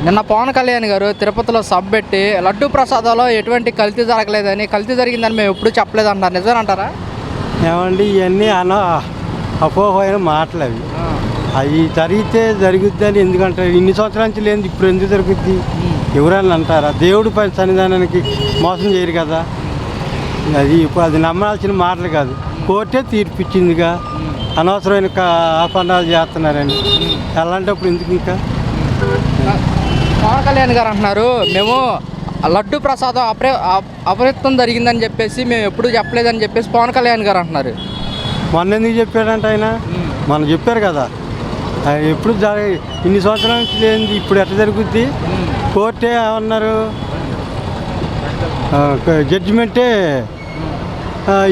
నిన్న పవన్ కళ్యాణ్ గారు తిరుపతిలో సభ పెట్టి లడ్డూ ప్రసాదంలో ఎటువంటి కల్తీ జరగలేదని, కల్తీ జరిగిందని మేము ఎప్పుడు చెప్పలేదు అంటారు. నిజమేనంటారా? ఏమండి ఇవన్నీ అపోహమైన మాటలు అవి. అవి జరిగితే జరుగుద్దని ఎందుకంటారు? ఇన్ని సంవత్సరాల నుంచి లేదు, ఇప్పుడు ఎందుకు జరుగుద్ది? ఎవరన్నా అంటారా? దేవుడి పని సన్నిధానానికి మోసం చేయరు కదా. అది ఇప్పుడు అది నమ్మాల్సిన మాటలు కాదు. కోర్టే తీర్పిచ్చిందిగా. అనవసరమైన ఆపండాలు చేస్తున్నారని అలాంటప్పుడు ఎందుకు ఇంకా? పవన్ కళ్యాణ్ గారు అంటున్నారు, మేము లడ్డు ప్రసాదం అపరిత్వం జరిగిందని చెప్పేసి మేము ఎప్పుడు చెప్పలేదని చెప్పేసి పవన్ కళ్యాణ్ గారు అంటున్నారు. మొన్న ఎందుకు చెప్పాడంట ఆయన? మొన్న చెప్పారు కదా. ఎప్పుడు ఇన్ని సంవత్సరాల నుంచి లేనిది ఇప్పుడు ఎట్లా జరుగుద్ది? కోర్టే ఏమన్నారు, జడ్జిమెంటే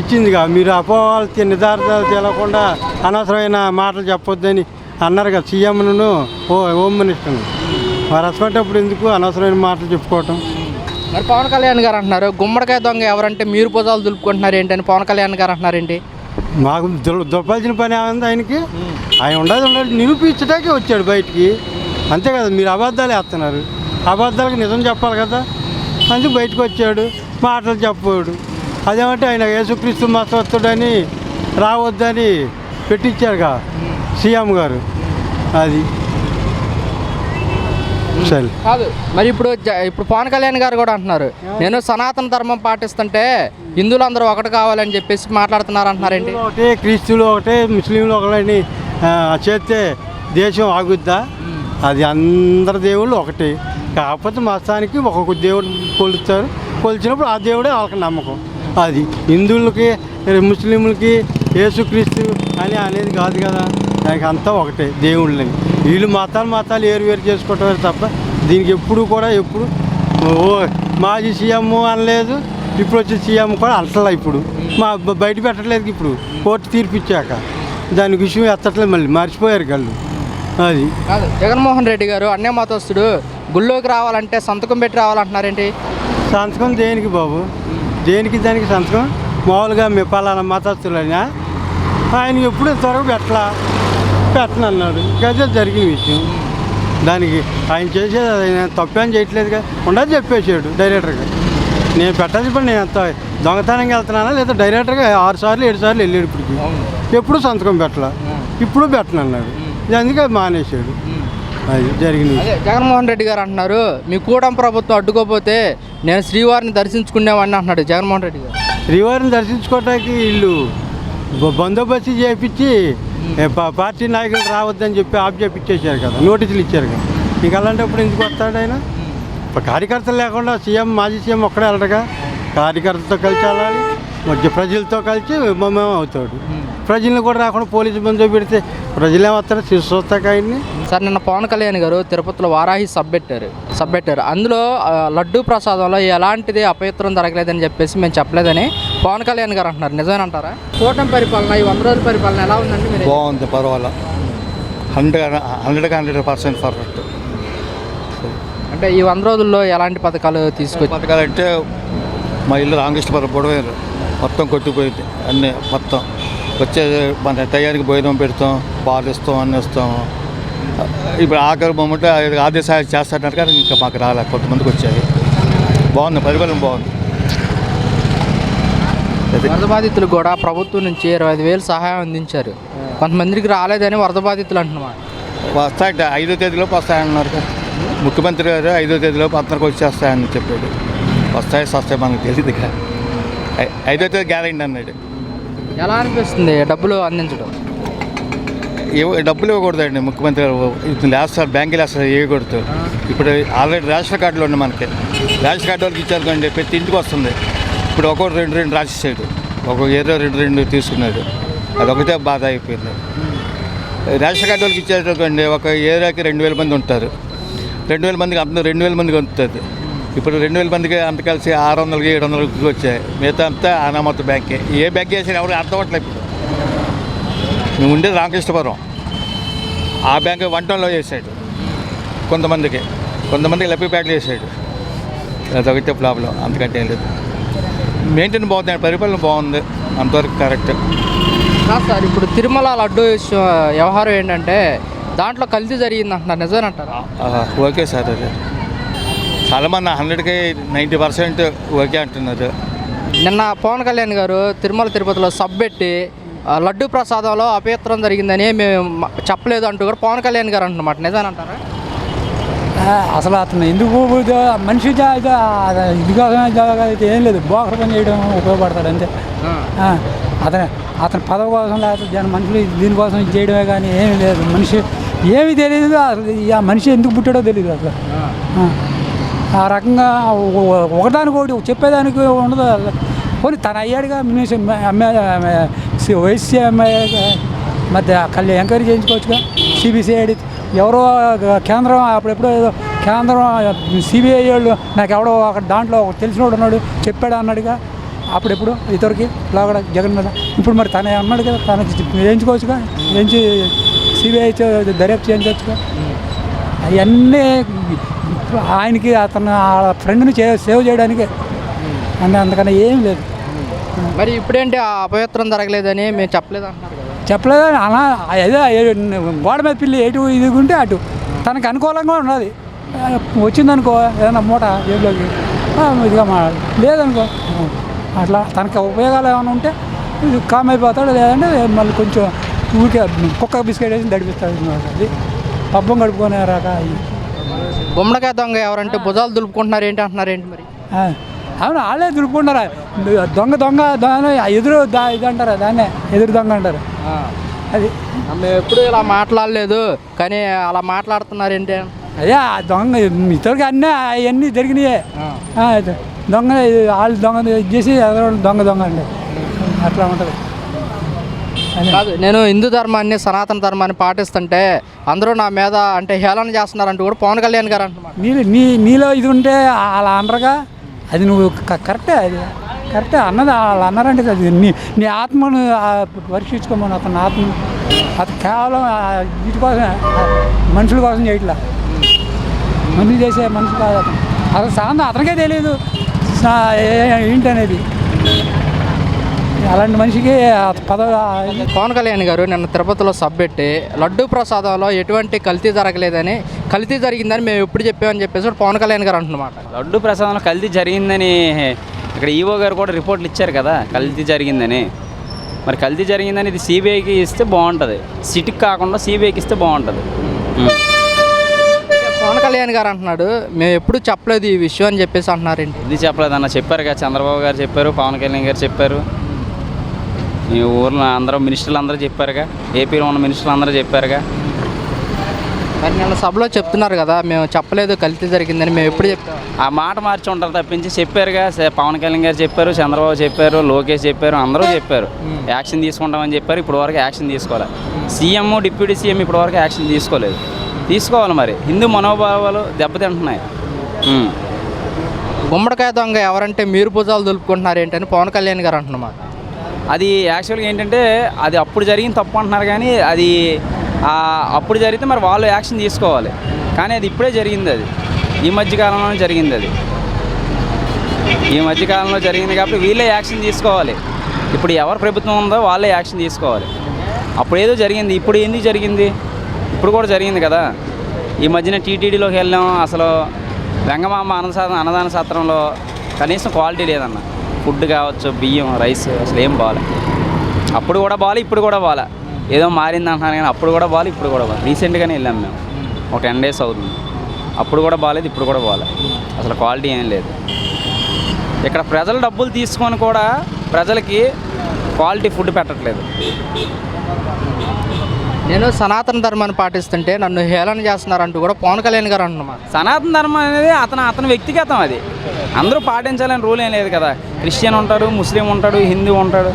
ఇచ్చిందిగా. మీరు అపోహలు నిర్ధారణలు తెలకుండా అనవసరమైన మాటలు చెప్పొద్దని అన్నారు కదా సీఎంను, హోమ్ మినిస్టర్ను. మరి అసలు ఎందుకు అనవసరమైన మాటలు చెప్పుకోవటం? మరి పవన్ కళ్యాణ్ గారు అంటున్నారు, గుమ్మడికాయ దొంగ ఎవరంటే మీరు భుజాలు దులుపుకుంటున్నారు ఏంటని పవన్ కళ్యాణ్ గారు అంటున్నారు ఏంటి? మాకు దులపాల్సిన పని ఏముంది ఆయనకి? ఆయన ఉండదు నిరూపించడానికే వచ్చాడు బయటికి, అంతే కదా. మీరు అబద్ధాలు వేస్తున్నారు, అబద్ధాలకు నిజం చెప్పాలి కదా. అందుకు బయటకు వచ్చాడు, మాటలు చెప్పాడు. అదేమంటే ఆయన యేసుక్రీస్తు మతస్థుడని రావద్దని పెట్టించారుగా సీఎం గారు. అది సరే కాదు. మరి ఇప్పుడు పవన్ కళ్యాణ్ గారు కూడా అంటున్నారు, నేను సనాతన ధర్మం పాటిస్తుంటే హిందువులందరూ ఒకటి కావాలని చెప్పేసి మాట్లాడుతున్నారు అంటున్నారేంటి? ఒకటే క్రీస్తులు ఒకటే, ముస్లింలు ఒకటని చేస్తే దేశం ఆగుద్దా? అది అందరి దేవుళ్ళు ఒకటే. కాకపోతే మతానికి ఒక్కొక్క దేవుడు కొలుస్తారు. కొలిచినప్పుడు ఆ దేవుడే వాళ్ళకి నమ్మకం. అది హిందువులకి ముస్లింలకి యేసుక్రీస్తు అని అనేది కాదు కదా. దానికి అంతా ఒకటే దేవుళ్ళని. వీళ్ళు మతాలు వేరు చేసుకోవటం తప్ప దీనికి ఎప్పుడు మాజీ సీఎం అనలేదు, ఇప్పుడు వచ్చే సీఎం కూడా అంటలే. ఇప్పుడు బయట పెట్టట్లేదు. ఇప్పుడు కోర్టు తీర్పిచ్చాక దాని విషయం ఎత్తట్లేదు, మళ్ళీ మర్చిపోయారు కళ్ళు. అది కాదు. జగన్మోహన్ రెడ్డి గారు అన్య మతస్థుడు గుళ్ళోకి రావాలంటే సంతకం పెట్టి రావాలంటున్నారేంటి? సంతకం దేనికి బాబు? దేనికి దానికి సంతకం? మామూలుగా మీ పలానా మతస్థులైనా ఆయన ఎప్పుడు త్వరగా పెట్టనన్నాడు. అదే జరిగిన విషయం. దానికి ఆయన చేసేది ఆయన తప్పేం చేయట్లేదుగా, ఉండదు చెప్పేసాడు డైరెక్టర్గా. నేను పెట్టాల్సి పని నేను అంత దొంగతనంగా వెళ్తున్నానా లేదా డైరెక్టర్గా 6 సార్లు 7 సార్లు వెళ్ళాడు. ఇప్పటికి ఎప్పుడు సంతకం పెట్టలా, ఇప్పుడు పెట్టనన్నాడు. అందుకే మానేశాడు. అది జరిగింది. జగన్మోహన్ రెడ్డి గారు అంటున్నారు, మీ కూటమి ప్రభుత్వం అడ్డుకోపోతే నేను శ్రీవారిని దర్శించుకునేవాడిని అంటున్నాడు జగన్మోహన్ రెడ్డి గారు. శ్రీవారిని దర్శించుకోవటానికి వీళ్ళు బందోబస్తు చేయించి పార్టీ నాయకులు రావద్దని చెప్పి ఆఫ్ చేయించేశారు కదా, నోటీసులు ఇచ్చారు కదా. ఇంక అలాంటప్పుడు ఎందుకు వస్తాడు ఆయన? కార్యకర్తలు లేకుండా మాజీ సీఎం ఒక్కడే వెళ్ళడుగా. కార్యకర్తలతో కలిసి వెళ్ళాలి, ప్రజలతో కలిసి మేము అవుతాడు. ప్రజలను కూడా రాకుండా పోలీసు బంధు పెడితే ప్రజలు ఏమవుతారు? చూస్తాక ఆయన్ని. సార్, నిన్న పవన్ కళ్యాణ్ గారు తిరుపతిలో వారాహి సభ పెట్టారు. అందులో లడ్డూ ప్రసాదంలో ఎలాంటిది అపవిత్రం జరగలేదని చెప్పేసి మేము చెప్పలేదని పవన్ కళ్యాణ్ గారు అంటున్నారు. నిజమేనంటారా? కూటమి పరిపాలన, ఈ 100 రోజుల పరిపాలన ఎలా ఉందండి? మీరు బాగుంది, పర్వాలేదు. 100% పర్ఫెక్ట్. అంటే ఈ 100 రోజుల్లో ఎలాంటి పథకాలు పథకాలంటే మా ఇల్లు రామకృష్ణపురం పొడవేరు మొత్తం కొట్టిపోయింది. అన్నీ మొత్తం వచ్చేది మన టయానికి భోజనం పెడతాం, పాలు ఇస్తాం, అన్నీ ఇస్తాం. ఇప్పుడు ఆఖరి మొమెంట్ ఆదేశాలు చేస్తున్నారు కానీ ఇంకా మాకు రాలే, కొంతమందికి వచ్చాయి. బాగుంది, పరిపాలన బాగుంది. వరద బాధితులకు కూడా ప్రభుత్వం నుంచి 25,000 సహాయం అందించారు. కొంతమందికి రాలేదని వరద బాధితులు అంటున్నారు. వస్తాయంటే 5వ తేదీలోపు వస్తాయన్నారు ముఖ్యమంత్రి గారు. 5వ తేదీలోపు అందరికి వచ్చేస్తాయని చెప్పాడు. వస్తాయి మనకు తెలియదు. 5వ తేదీ గ్యారెంటీ అన్నాడు. ఎలా అనిపిస్తుంది డబ్బులు అందించడం? డబ్బులు ఇవ్వకూడదండి ముఖ్యమంత్రి గారు. ఇప్పుడు వేస్తారు, బ్యాంకులు వేస్తారు, ఇవ్వకూడదు. ఇప్పుడు ఆల్రెడీ రేషన్ కార్డులు ఉన్నాయి మనకి. రేషన్ కార్డు వాళ్ళకి ఇచ్చారు కానీ ప్రతి ఇంటికి వస్తుంది. ఇప్పుడు ఒక్కొక్కటి 2 రాసేసాడు. ఒక్కొక్క ఏరియా 2 తీసుకున్నాడు. అదొకటే బాధ అయిపోయింది. రేషన్ కార్డు వాళ్ళకి ఇచ్చేటండి ఒక ఏరియాకి 2,000 మంది ఉంటారు. 2,000 మందికి అంత 2,000 మందికి ఉంటుంది. ఇప్పుడు 2,000 మందికి అంత కలిసి 600, 700 వచ్చాయి. మిగతా అంతా అనామత బ్యాంకే. ఏ బ్యాంక్ వేసారు ఎవరు అర్థం అవ్వట్లేదు. ఇప్పుడు మేము ఉండేది రామకృష్ణపురం. ఆ బ్యాంక్ 1 టౌన్లో వేసాడు కొంతమందికి లెప్పిపేటలో వేసాడు. అదొకటే ప్రాబ్లం, అంతకంటే ఏం లేదు. మెయింటైన్ బాగుంది, పరిపాలన బాగుంది, అంతవరకు కరెక్ట్. సార్, ఇప్పుడు తిరుమల లడ్డు వ్యవహారం ఏంటంటే దాంట్లో కల్తీ జరిగింది అంటున్నారు, నిజమేనంటారా? ఓకే సార్, అది చాలామంది 100కి 90% ఓకే అంటున్నారు. నిన్న పవన్ కళ్యాణ్ గారు తిరుమల తిరుపతిలో సబ్ పెట్టి లడ్డు ప్రసాదంలో అపవిత్రం జరిగిందని మేము చెప్పలేదు అంటూ కూడా పవన్ కళ్యాణ్ గారు అంటున్నమాట, నిజమేనంటారా? అసలు అతను ఎందుకు మనిషి ఇది అయితే ఏం లేదు, బోకర పని చేయడం ఉపయోగపడతాడు అంతే. అతని పదవి కోసం లేకపోతే మనుషులు దీనికోసం ఇది చేయడమే కానీ ఏమీ లేదు. మనిషి ఏమీ తెలియదు అసలు, ఆ మనిషి ఎందుకు పుట్టాడో తెలియదు అసలు. ఆ రకంగా ఒకదానికొకటి చెప్పేదానికి ఉండదు. పోనీ తను అయ్యాడుగా మినిస్టర్ వైసీ ఎమ్మెల్యే మధ్య కళ్ళు ఎంక్వైరీ చేయించుకోవచ్చుగా. సిబిసిఐడి ఎవరో కేంద్రం అప్పుడెప్పుడో ఏదో కేంద్రం సిబిఐ వాళ్ళు నాకు ఎవడో అక్కడ దాంట్లో తెలిసినోడు ఉన్నాడు చెప్పాడు అన్నాడుగా అప్పుడెప్పుడు ఇతరుకి లోగడ జగన్ మీద. ఇప్పుడు మరి తనే అన్నాడు కదా, తనకి చేయించుకోవచ్చుగా, చేయించి సిబిఐ దర్యాప్తు చేయించవచ్చుగా. అవన్నీ ఆయనకి అతను ఆ ఫ్రెండ్ని సేవ్ చేయడానికే అందుకని ఏం లేదు. మరి ఇప్పుడేంటి ఆ అపవిత్రం జరగలేదని మేము చెప్పలేదు అంటున్నారు కదా? చెప్పలేదు అలా ఏదో గోడ మీద పిల్లి ఎటు ఇది ఉంటే అటు తనకు అనుకూలంగా ఉన్నది. వచ్చిందనుకో ఏదైనా మూట జేబులోకి ఇదిగా లేదనుకో అట్లా తనకి ఉపయోగాలు ఏమైనా ఉంటే కామ్ అయిపోతాడు, లేదంటే మళ్ళీ కొంచెం ఊరికే కుక్క బిస్కెట్ వేసి దడిపిస్తాడు. అది పబ్బం గడుపుకునే రాక గుమ్మడికాయ దొంగ ఎవరంటే భుజాలు దులుపుకుంటున్నారు ఏంటి అంటున్నారు ఏంటి మరి? అవును, వాళ్ళే దులుపుకుంటారా దొంగ ఎదురు ఇది అంటారా, దాన్నే ఎదురు దొంగ అంటారు. అది మేము ఎప్పుడు ఇలా మాట్లాడలేదు కానీ అలా మాట్లాడుతున్నారు ఏంటి? అదే దొంగ ఇతరుకి అవన్నీ జరిగినాయే. దొంగ వాళ్ళు దొంగ ఇది చేసి దొంగ అంటే అట్లా ఉంటుంది. కాదు, నేను హిందూ ధర్మాన్ని సనాతన ధర్మాన్ని పాటిస్తుంటే అందరూ నా మీద అంటే హేళన చేస్తున్నారంటూ కూడా పవన్ కళ్యాణ్ గారు అంటున్నారు. నీలో ఇది ఉంటే అలా అనరుగా, అది నువ్వు కరెక్టే, అది కరెక్టే అన్నది వాళ్ళు అన్నారంటే అది నీ ఆత్మను పరీక్షించుకోమని అతని ఆత్మను. అది కేవలం వీటి కోసం మనుషుల కోసం చేయట్లా, మందు చేసే మనిషి కాదు అతను. అసలు సాంతం అతనికే తెలియదు ఏంటనేది. అలాంటి మనిషికి పదవి. పవన్ కళ్యాణ్ గారు నిన్న తిరుపతిలో సబ్ పెట్టి లడ్డు ప్రసాదంలో ఎటువంటి కల్తీ జరగలేదని, కల్తీ జరిగిందని మేము ఎప్పుడు చెప్పామని చెప్పేసి పవన్ కళ్యాణ్ గారు అంటున్నమాట. లడ్డు ప్రసాదంలో కల్తీ జరిగిందని ఇక్కడ ఈవో గారు కూడా రిపోర్ట్లు ఇచ్చారు కదా, కల్తీ జరిగిందని. మరి కల్తీ జరిగిందని ఇది సిబిఐకి ఇస్తే బాగుంటుంది, సిటీకి కాకుండా సిబిఐకి ఇస్తే బాగుంటుంది. పవన్ కళ్యాణ్ గారు అంటున్నాడు మేము ఎప్పుడు చెప్పలేదు ఈ విషయం అని చెప్పేసి అంటున్నారు ఏంటి? ఇది చెప్పలేదన్న, చెప్పారు కదా, చంద్రబాబు గారు చెప్పారు, పవన్ కళ్యాణ్ గారు చెప్పారు, ఈ ఊర్లో అందరూ మినిస్టర్లు అందరూ చెప్పారుగా, ఏపీలో ఉన్న మినిస్టర్లు అందరూ చెప్పారుగా. మరి నిన్న సభలో చెప్తున్నారు కదా మేము చెప్పలేదు కల్తీ జరిగిందని, మేము ఎప్పుడు చెప్పాము? ఆ మాట మార్చి ఉంటారు తప్పించి చెప్పారుగా. పవన్ కళ్యాణ్ గారు చెప్పారు, చంద్రబాబు చెప్పారు, లోకేష్ చెప్పారు, అందరూ చెప్పారు యాక్షన్ తీసుకుంటామని చెప్పారు. ఇప్పుడు వరకు యాక్షన్ తీసుకోవాలి. సీఎం డిప్యూటీ సీఎం ఇప్పటి వరకు యాక్షన్ తీసుకోలేదు. తీసుకోవాలి. మరి హిందూ మనోభావాలు దెబ్బతింటున్నాయి. గుమ్మడికాయ దొంగ ఎవరంటే మీరు భుజాలు దులుపుకుంటున్నారు ఏంటని పవన్ కళ్యాణ్ గారు అంటున్నమాట. అది యాక్చువల్గా ఏంటంటే అది అప్పుడు జరిగిన తప్పు అంటున్నారు, కానీ అది అప్పుడు జరిగితే మరి వాళ్ళు యాక్షన్ తీసుకోవాలి. కానీ అది ఇప్పుడే జరిగింది, అది ఈ మధ్యకాలంలో జరిగింది, అది ఈ మధ్యకాలంలో జరిగింది కాబట్టి వీళ్ళే యాక్షన్ తీసుకోవాలి. ఇప్పుడు ఎవరు ప్రభుత్వం ఉందో వాళ్ళే యాక్షన్ తీసుకోవాలి. అప్పుడు ఏదో జరిగింది, ఇప్పుడు ఎందుకు జరిగింది? ఇప్పుడు కూడా జరిగింది కదా. ఈ మధ్యన టీటీడీలోకి వెళ్ళాం, అసలు వెంగమామ అన్నదాన సత్రంలో కనీసం క్వాలిటీ లేదన్న. ఫుడ్ కావచ్చు, బియ్యం, రైస్ అసలు ఏం బాగాలే. అప్పుడు కూడా బాగాలి, ఇప్పుడు కూడా బాగాలే. ఏదో మారింది అంటున్నాను కానీ అప్పుడు కూడా బాగాలి, ఇప్పుడు కూడా బాగాలి. రీసెంట్గానే వెళ్ళాం మేము, ఒక 10 days అవుతుంది. అప్పుడు కూడా బాగాలేదు, ఇప్పుడు కూడా బాగాలే. అసలు క్వాలిటీ ఏం లేదు. ఇక్కడ ప్రజలు డబ్బులు తీసుకొని కూడా ప్రజలకి క్వాలిటీ ఫుడ్ పెట్టట్లేదు. నేను సనాతన ధర్మాన్ని పాటిస్తుంటే నన్ను హేళన చేస్తున్నారంటూ కూడా పవన్ కళ్యాణ్ గారు అంటున్నమాట. సనాతన ధర్మం అనేది అతని వ్యక్తిగతం, అది అందరూ పాటించాలని రూల్ ఏం లేదు కదా. క్రిస్టియన్ ఉంటాడు, ముస్లిం ఉంటాడు, హిందూ ఉంటాడు,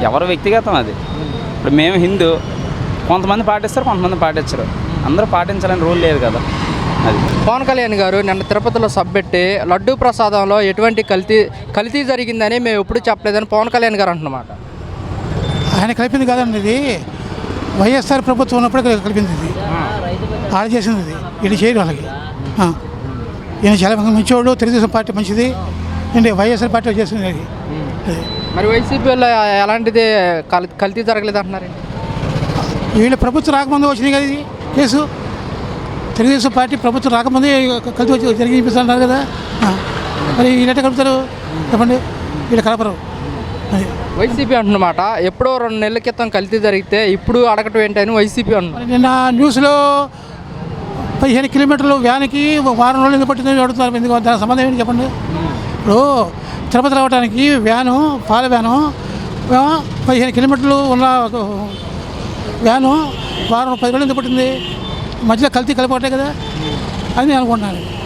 ఎవరు వ్యక్తిగతం అది. ఇప్పుడు మేము హిందూ, కొంతమంది పాటిస్తారు, కొంతమంది పాటించరు. అందరూ పాటించాలని రూల్ లేదు కదా. అది పవన్ కళ్యాణ్ గారు నిన్న తిరుపతిలో సబ్ పెట్టి లడ్డు ప్రసాదంలో ఎటువంటి కల్తీ జరిగిందని మేము ఎప్పుడు చెప్పలేదని పవన్ కళ్యాణ్ గారు అంటున్నమాట. ఆయన కలిపింది కాదండి, ఇది వైఎస్ఆర్ ప్రభుత్వం ఉన్నప్పుడు కలిపింది. ఇది ఆడ చేసింది, ఇది ఇది చేయడం వాళ్ళకి. ఈయన చాలా మంచివాడు, తెలుగుదేశం పార్టీ మంచిది అండి, వైఎస్ఆర్ పార్టీ చేసింది అది. మరి వైసీపీలో ఎలాంటిది కల్తీ జరగలేదు అంటున్నారండి? వీళ్ళ ప్రభుత్వం రాకముందు వచ్చినాయి కదా, ఇది కేసు తెలుగుదేశం పార్టీ ప్రభుత్వం రాకముందే కలిసి వచ్చి జరిగిపిస్తున్నారు కదా. మరి వీళ్ళెట్ట కలుపుతారు చెప్పండి, వీళ్ళు కలపరు. అది వైసీపీ అంటున్నమాట ఎప్పుడో 2 నెలల క్రితం కల్తీ జరిగితే ఇప్పుడు అడగటం ఏంటని వైసీపీ అంటున్నారు. మరి నిన్న న్యూస్లో 15 కిలోమీటర్లు వ్యాన్కి వారం రోజులు ఎందుకు పట్టిందని అడుగుతున్నారు. ఎందుకు దానికి సంబంధం ఏంటి చెప్పండి. ఇప్పుడు తిరుపతి రావడానికి వ్యాను, పాల వ్యాను 15 కిలోమీటర్లు ఉన్న వ్యాను వారం 10 రోజులు ఎందుకు పట్టింది? మధ్యలో కల్తీ కలిపి కదా అని నేను అనుకుంటున్నాను.